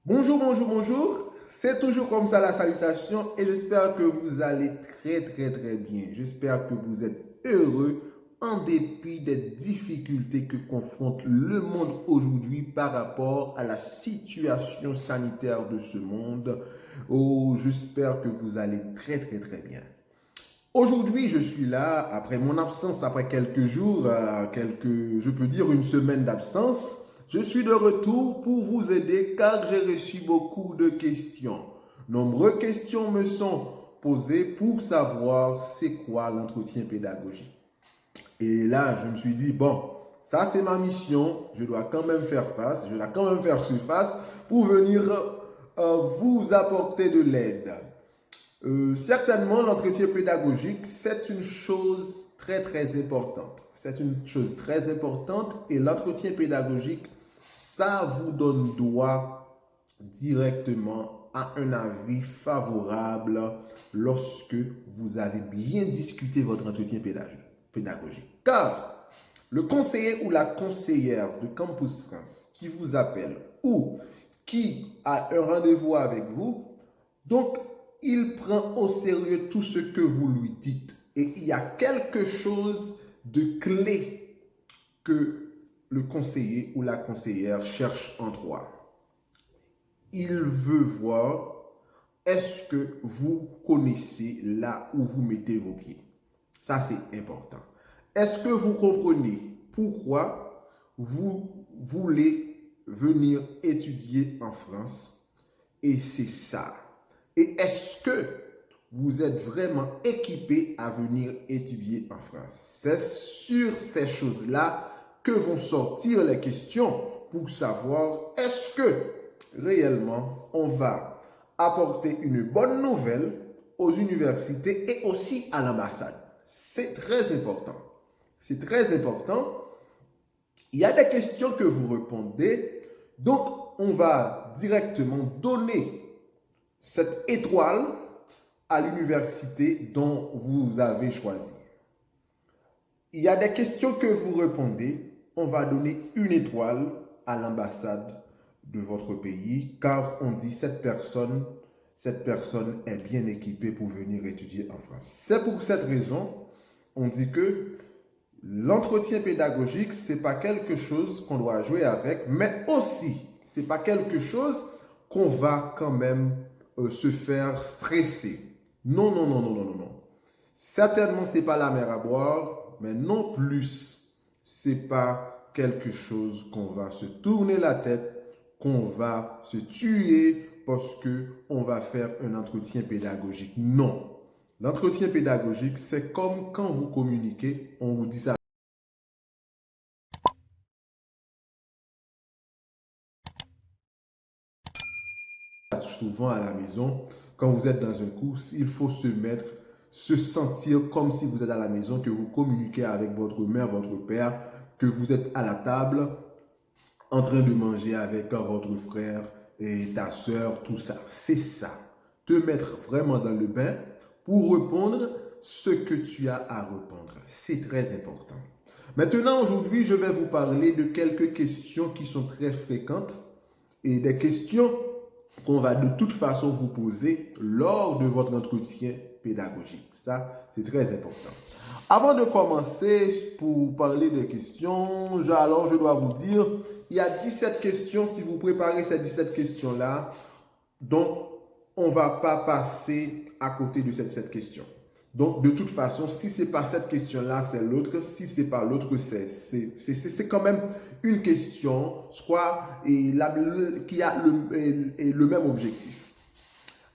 Bonjour, bonjour, bonjour. C'est toujours comme ça la salutation et j'espère que vous allez très bien. J'espère que vous êtes heureux en dépit des difficultés que confronte le monde aujourd'hui par rapport à la situation sanitaire de ce monde. Oh, j'espère que vous allez très bien. Aujourd'hui, je suis là après mon absence, après quelques jours, je peux dire une semaine d'absence. Je suis de retour pour vous aider car j'ai reçu beaucoup de questions. Nombreuses questions me sont posées pour savoir c'est quoi l'entretien pédagogique. Et là, je me suis dit, bon, ça c'est ma mission, je dois quand même faire face, je dois quand même faire surface pour venir vous apporter de l'aide. Certainement, l'entretien pédagogique, c'est une chose très importante. C'est une chose très importante et l'entretien pédagogique, ça vous donne droit directement à un avis favorable lorsque vous avez bien discuté votre entretien pédagogique. Car le conseiller ou la conseillère de Campus France qui vous appelle ou qui a un rendez-vous avec vous, donc il prend au sérieux tout ce que vous lui dites. Et il y a quelque chose de clé que le conseiller ou la conseillère cherche en toi. Il veut voir est-ce que vous connaissez là où vous mettez vos pieds. Ça, c'est important. Est-ce que vous comprenez pourquoi vous voulez venir étudier en France? Et c'est ça. Et est-ce que vous êtes vraiment équipé à venir étudier en France? C'est sur ces choses-là que vont sortir les questions pour savoir est-ce que réellement on va apporter une bonne nouvelle aux universités et aussi à l'ambassade. C'est très important. C'est très important. Il y a des questions que vous répondez. Donc, on va directement donner cette étoile à l'université dont vous avez choisi. Il y a des questions que vous répondez, on va donner une étoile à l'ambassade de votre pays car on dit cette personne est bien équipée pour venir étudier en France. C'est pour cette raison, on dit que l'entretien pédagogique, ce n'est pas quelque chose qu'on doit jouer avec, mais aussi, ce n'est pas quelque chose qu'on va quand même se faire stresser. Non. Certainement, ce n'est pas la mer à boire, mais non plus, ce n'est pas quelque chose qu'on va se tourner la tête, qu'on va se tuer parce qu'on va faire un entretien pédagogique. Non. L'entretien pédagogique, c'est comme quand vous communiquez, on vous dit ça souvent à la maison. Quand vous êtes dans un cours, il faut se sentir comme si vous êtes à la maison, que vous communiquez avec votre mère, votre père, que vous êtes à la table en train de manger avec votre frère et ta soeur, tout ça. C'est ça. Te mettre vraiment dans le bain pour répondre ce que tu as à répondre. C'est très important. Maintenant, aujourd'hui, je vais vous parler de quelques questions qui sont très fréquentes et des questions qu'on va de toute façon vous poser lors de votre entretien pédagogique. Ça, c'est très important. Avant de commencer pour parler des questions, alors je dois vous dire, il y a 17 questions. Si vous préparez ces 17 questions-là, donc on ne va pas passer à côté de cette question. Donc, de toute façon, si ce n'est pas cette question-là, c'est l'autre. Si ce n'est pas l'autre, c'est quand même une question, soit qui a le même objectif.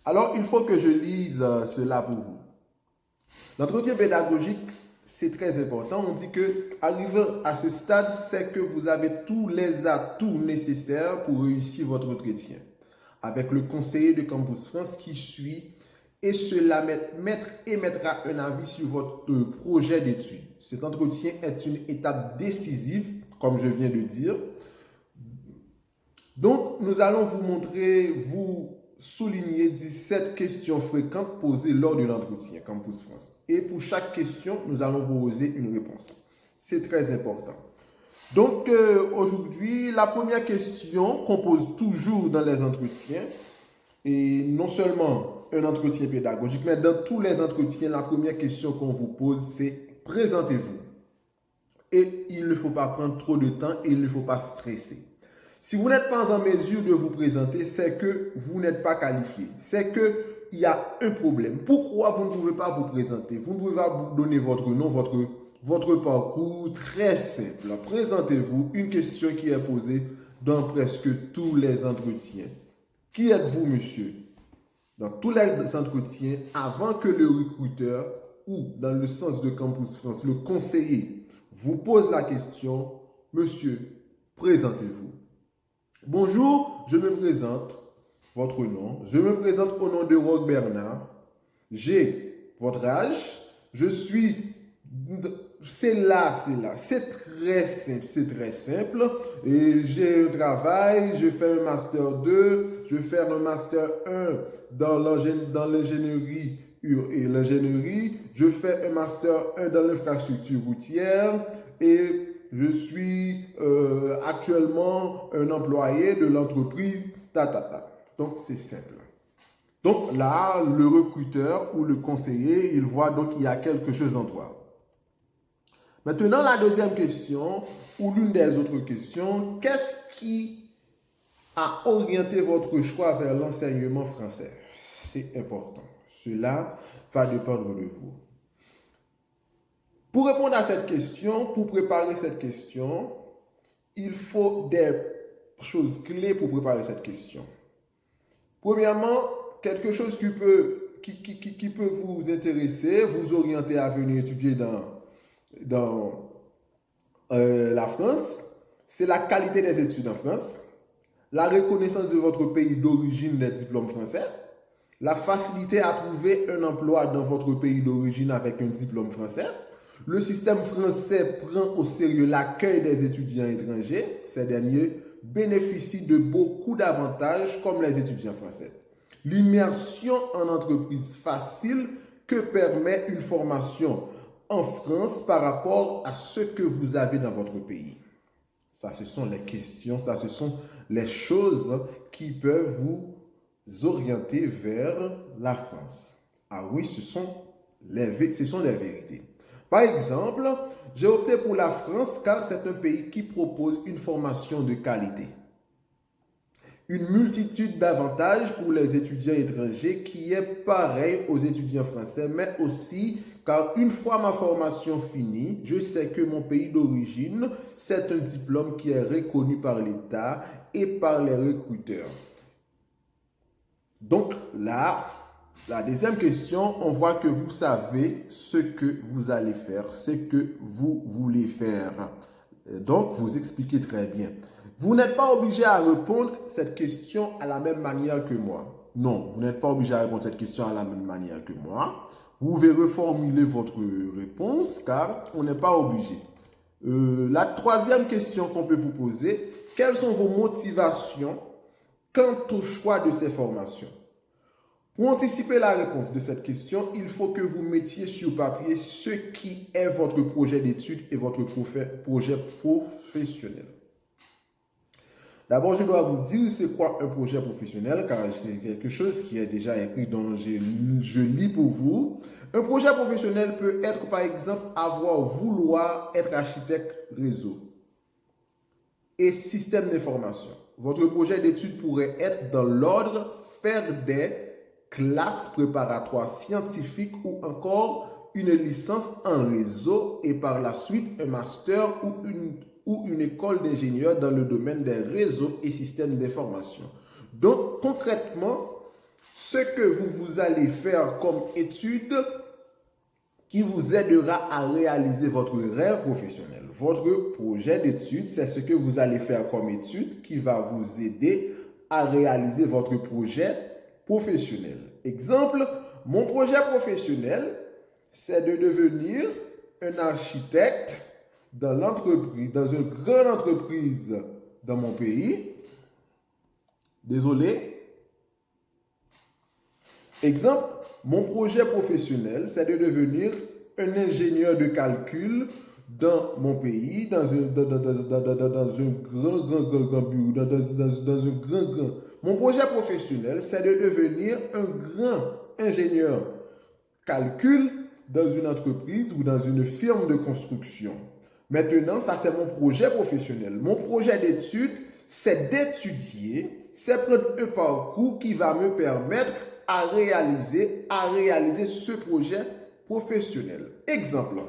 Alors, il faut que je lise cela pour vous. L'entretien pédagogique, c'est très important. On dit que arrivé à ce stade, c'est que vous avez tous les atouts nécessaires pour réussir votre entretien. Avec le conseiller de Campus France qui suit et cela mettra un avis sur votre projet d'études. Cet entretien est une étape décisive, comme je viens de dire. Donc, nous allons vous montrer, vous souligner 17 questions fréquentes posées lors de l'entretien Campus France. Et pour chaque question, nous allons vous poser une réponse. C'est très important. Donc, aujourd'hui, la première question qu'on pose toujours dans les entretiens, et non seulement un entretien pédagogique, mais dans tous les entretiens, la première question qu'on vous pose, c'est présentez-vous. Et il ne faut pas prendre trop de temps et il ne faut pas stresser. Si vous n'êtes pas en mesure de vous présenter, c'est que vous n'êtes pas qualifié. C'est qu'il y a un problème. Pourquoi vous ne pouvez pas vous présenter? Vous ne pouvez pas vous donner votre nom, votre parcours très simple. Présentez-vous, une question qui est posée dans presque tous les entretiens. Qui êtes-vous, monsieur? Dans tous les entretiens, avant que le recruteur ou, dans le sens de Campus France, le conseiller vous pose la question, monsieur, présentez-vous. Bonjour, je me présente, votre nom. Je me présente au nom de Roch Bernard. J'ai votre âge. Je suis... C'est là. C'est très simple. Et j'ai un travail, je fais un master 2, je fais un master 1 dans l'ingénierie et l'ingénierie. Je fais un master 1 dans l'infrastructure routière et je suis actuellement un employé de l'entreprise Donc, c'est simple. Donc, là, le recruteur ou le conseiller, il voit donc qu'il y a quelque chose en toi. Maintenant, la deuxième question, ou l'une des autres questions, qu'est-ce qui a orienté votre choix vers l'enseignement français? C'est important. Cela va dépendre de vous. Pour répondre à cette question, pour préparer cette question, il faut des choses clés pour préparer cette question. Premièrement, quelque chose qui peut vous intéresser, vous orienter à venir étudier dans la France, c'est la qualité des études en France, la reconnaissance de votre pays d'origine des diplômes français, la facilité à trouver un emploi dans votre pays d'origine avec un diplôme français. Le système français prend au sérieux l'accueil des étudiants étrangers. Ces derniers bénéficient de beaucoup d'avantages comme les étudiants français. L'immersion en entreprise facile que permet une formation en France par rapport à ce que vous avez dans votre pays. Ça, ce sont les questions, ça, ce sont les choses qui peuvent vous orienter vers la France. Ah oui, ce sont les vérités. Par exemple, j'ai opté pour la France car c'est un pays qui propose une formation de qualité. Une multitude d'avantages pour les étudiants étrangers qui est pareil aux étudiants français, mais aussi car une fois ma formation finie, je sais que mon pays d'origine, c'est un diplôme qui est reconnu par l'État et par les recruteurs. Donc là, la deuxième question, on voit que vous savez ce que vous allez faire, ce que vous voulez faire. Donc, vous expliquez très bien. Vous n'êtes pas obligé à répondre cette question à la même manière que moi. Non, vous n'êtes pas obligé à répondre cette question à la même manière que moi. Vous pouvez reformuler votre réponse car on n'est pas obligé. La troisième question qu'on peut vous poser, quelles sont vos motivations quant au choix de ces formations? Pour anticiper la réponse de cette question, il faut que vous mettiez sur papier ce qui est votre projet d'études et votre projet professionnel. D'abord, je dois vous dire c'est quoi un projet professionnel, car c'est quelque chose qui est déjà écrit, donc je lis pour vous. Un projet professionnel peut être, par exemple, vouloir être architecte réseau et système d'information. Votre projet d'études pourrait être dans l'ordre faire des classes préparatoires scientifiques ou encore une licence en réseau et par la suite un master ou une école d'ingénieur dans le domaine des réseaux et systèmes d'information. Donc concrètement, ce que vous allez faire comme étude qui vous aidera à réaliser votre rêve professionnel. Votre projet d'étude, c'est ce que vous allez faire comme étude qui va vous aider à réaliser votre projet professionnel. Exemple, mon projet professionnel, c'est de devenir un architecte dans une grande entreprise dans mon pays. Désolé. Exemple, mon projet professionnel, c'est de devenir un ingénieur de calcul dans mon pays, dans un grand bureau, dans un grand. Mon projet professionnel, c'est de devenir un grand ingénieur calcul dans une entreprise ou dans une firme de construction. Maintenant, ça c'est mon projet professionnel. Mon projet d'étude, c'est d'étudier, c'est prendre un parcours qui va me permettre à réaliser ce projet professionnel. Exemple,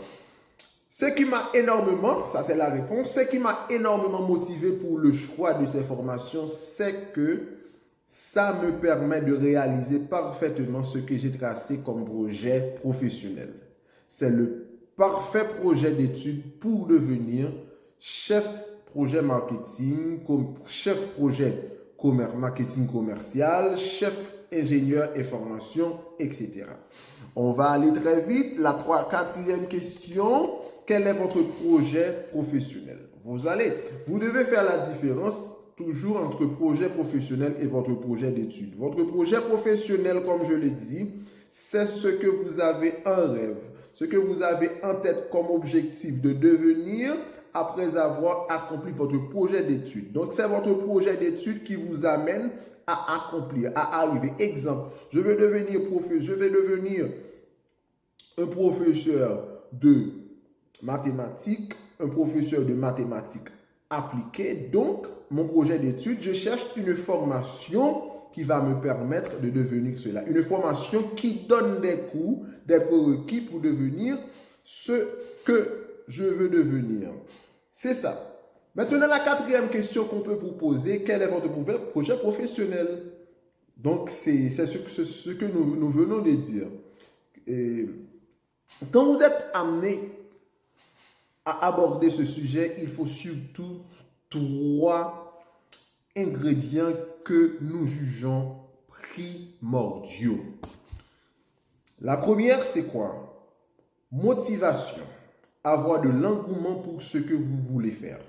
ce qui m'a énormément, ça c'est la réponse, ce qui m'a énormément motivé pour le choix de ces formations, c'est que ça me permet de réaliser parfaitement ce que j'ai tracé comme projet professionnel. C'est le parfait projet d'études pour devenir chef projet marketing, chef projet marketing commercial, chef ingénieur information, etc. On va aller très vite. La quatrième question, quel est votre projet professionnel? Vous devez faire la différence toujours entre projet professionnel et votre projet d'études. Votre projet professionnel, comme je l'ai dit, c'est ce que vous avez en rêve, ce que vous avez en tête comme objectif de devenir après avoir accompli votre projet d'études. Donc, c'est votre projet d'études qui vous amène à accomplir, à arriver. Exemple, je vais devenir un professeur de mathématiques, appliquées. Donc, mon projet d'études, je cherche une formation qui va me permettre de devenir cela. Une formation qui donne des cours, des prérequis pour devenir ce que je veux devenir. C'est ça. Maintenant, la quatrième question qu'on peut vous poser, quel est votre projet professionnel? Donc, c'est ce que nous venons de dire. Et quand vous êtes amené à aborder ce sujet, il faut surtout 3 ingrédients que nous jugeons primordiaux. La première, c'est quoi? Motivation. Avoir de l'engouement pour ce que vous voulez faire.